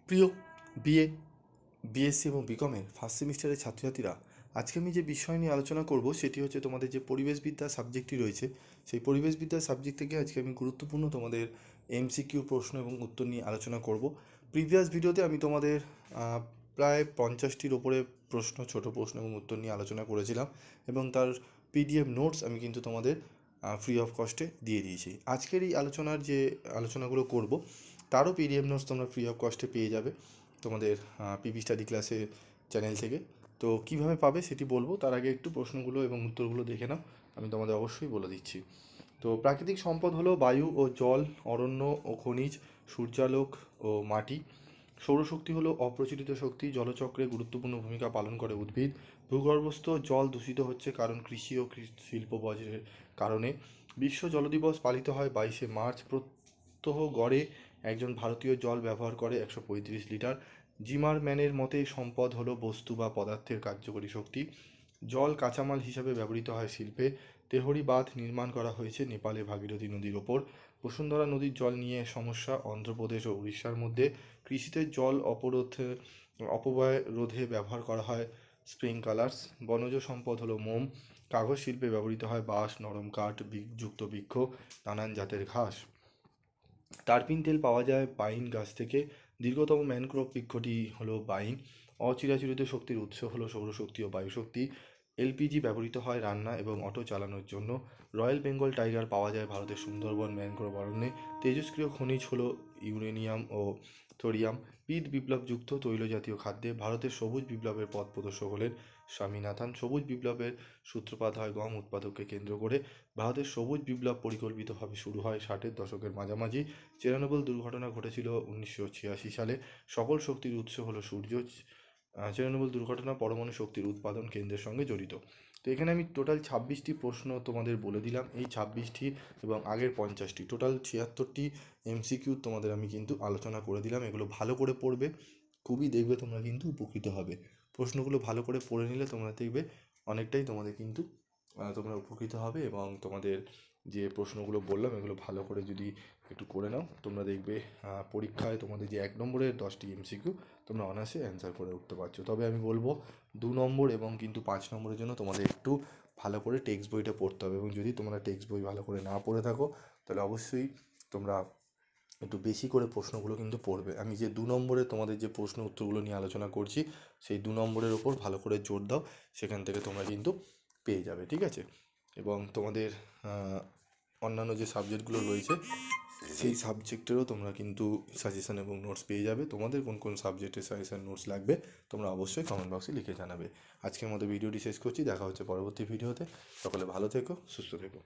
প্রিয় BA, BSc এবং বিকমের first সেমিস্টারের ছাত্রছাত্রীরা, আজকে আমি যে বিষয় নিয়ে আলোচনা করব সেটি হচ্ছে তোমাদের যে পরিবেশবিদ্যা সাবজেক্টটি রয়েছে, সেই পরিবেশবিদ্যা সাবজেক্ট থেকে আজকে আমি গুরুত্বপূর্ণ তোমাদের এমসিকিউ প্রশ্ন এবং উত্তর নিয়ে আলোচনা করব। প্রিভিয়াস ভিডিওতে আমি তোমাদের প্রায় 50টির ওপরে প্রশ্ন, ছোট প্রশ্ন এবং উত্তর নিয়ে আলোচনা করেছিলাম এবং তার পিডিএফ নোটস আমি কিন্তু তোমাদের ফ্রি অফ কস্টে দিয়ে দিয়েছি। আজকের এই আলোচনার যে আলোচনাগুলো করব তারও পিডিএফ নোটস তোমরা ফ্রি অফ কস্টে পেয়ে যাবে তোমাদের পিপি স্টাডি ক্লাসে চ্যানেল থেকে। তো কীভাবে পাবে সেটি বলবো, তার আগে একটু প্রশ্নগুলো এবং উত্তরগুলো দেখে নাও, আমি তোমাদের অবশ্যই বলে দিচ্ছি। তো প্রাকৃতিক সম্পদ হলো বায়ু ও জল, অরণ্য ও খনিজ, সূর্যালোক ও মাটি। সৌরশক্তি হলো অপ্রচলিত শক্তি, জলচক্রে গুরুত্বপূর্ণ ভূমিকা পালন করে উদ্ভিদ। ভূগর্ভস্থ জল দূষিত হচ্ছে কারণ কৃষি ও শিল্প বর্জ্যের কারণে। বিশ্ব জল দিবস পালিত হয় 22শে মার্চ। প্রত্যহ গড়ে একজন ভারতীয় জল ব্যবহার করে 135 লিটার। জিমারম্যানের মতে সম্পদ হলো বস্তু বা পদার্থের কার্যকরী শক্তি। জল কাঁচামাল হিসাবে ব্যবহৃত হয় শিল্পে। তেহরি বাঁধ নির্মাণ করা হয়েছে নেপালে ভাগীরথী নদীর ওপর। বসুন্ধরা নদীর জল নিয়ে সমস্যা অন্ধ্রপ্রদেশ ও উড়িষ্যার মধ্যে। কৃষিতে জল অপব্যয় রোধে ব্যবহার করা হয় স্প্রিংকলার্স। বনজ সম্পদ হলো মোম। কাগজ শিল্পে ব্যবহৃত হয় বাঁশ, নরম কাঠ, যুক্ত বৃক্ষ, নানান জাতের ঘাস। টারপিন তেল পাওয়া যায় পাইন গাছ থেকে। দীর্ঘতম ম্যানগ্রোভ বৃক্ষটি হলো পাইন। অচিরাচরিত শক্তির উৎস হলো সৌরশক্তি ও বায়ুশক্তি। এলপিজি ব্যবহৃত হয় রান্না এবং অটো চালানোর জন্য। রয়্যাল বেঙ্গল টাইগার পাওয়া যায় ভারতের সুন্দরবন ম্যানগ্রোভ অরণ্যে। তেজস্ক্রিয় খনিজ হলো ইউরেনিয়াম ও থোরিয়াম। পিট বিপ্লবযুক্ত তৈলজাতীয় খাদ্যে। ভারতের সবুজ বিপ্লবের পথ প্রদর্শক হলেন স্বামীনাথন। সবুজ বিপ্লবের সূত্রপাত হয় গম উৎপাদককে কেন্দ্র করে। ভারতের সবুজ বিপ্লব পরিকল্পিতভাবে শুরু হয় 60-এর দশকের মাঝামাঝি। চেরনোবিল দুর্ঘটনা ঘটেছিল 1986 সালে। সকল শক্তির উৎস হলো সূর্য। চেরনোবিল দুর্ঘটনা পরমাণু শক্তির উৎপাদন কেন্দ্রের সঙ্গে জড়িত। তো এখানে আমি টোটাল 26টি প্রশ্ন তোমাদের বলে দিলাম। এই 26টি এবং আগের 50টি, টোটাল 76টি এমসিকিউ তোমাদের আমি কিন্তু আলোচনা করে দিলাম। এগুলো ভালো করে পড়বে, খুবই দেখবে তোমরা কিন্তু উপকৃত হবে। প্রশ্নগুলো ভালো করে পড়ে নিলে তোমরা দেখবে অনেকটাই তোমাদের কিন্তু তোমরা উপকৃত হবে এবং তোমাদের যে প্রশ্নগুলো বললাম এগুলো ভালো করে যদি একটু করে নাও, তোমরা দেখবে পরীক্ষায় তোমাদের যে 1 নম্বরের 10টি এমসিকিউ তোমরা অনায়াসে অ্যান্সার করে উঠতে পারছো। তবে আমি বলবো 2 নম্বর এবং কিন্তু 5 নম্বরের জন্য তোমাদের একটু ভালো করে টেক্সট বইটা পড়তে হবে এবং যদি তোমরা টেক্সট বই ভালো করে না পড়ে থাকো তাহলে অবশ্যই তোমরা একটু বেশি করে প্রশ্নগুলো কিন্তু পড়বে। আমি যে 2 নম্বরে তোমাদের যে প্রশ্ন উত্তরগুলো নিয়ে আলোচনা করছি সেই 2 নম্বরের ওপর ভালো করে জোর দাও, সেখান থেকে তোমরা কিন্তু পেয়ে যাবে, ঠিক আছে? এবং তোমাদের অন্যান্য যে সাবজেক্টগুলো রয়েছে সেই সাবজেক্টেরও তোমরা কিন্তু সাজেশন এবং নোটস পেয়ে যাবে। তোমাদের কোন কোন সাবজেক্টের সাজেশন নোটস লাগবে তোমরা অবশ্যই কমেন্ট বক্সে লিখে জানাবে। আজকের মতো ভিডিওটি শেষ করছি, দেখা হচ্ছে পরবর্তী ভিডিওতে। সকলে ভালো থেকো, সুস্থ থেকো।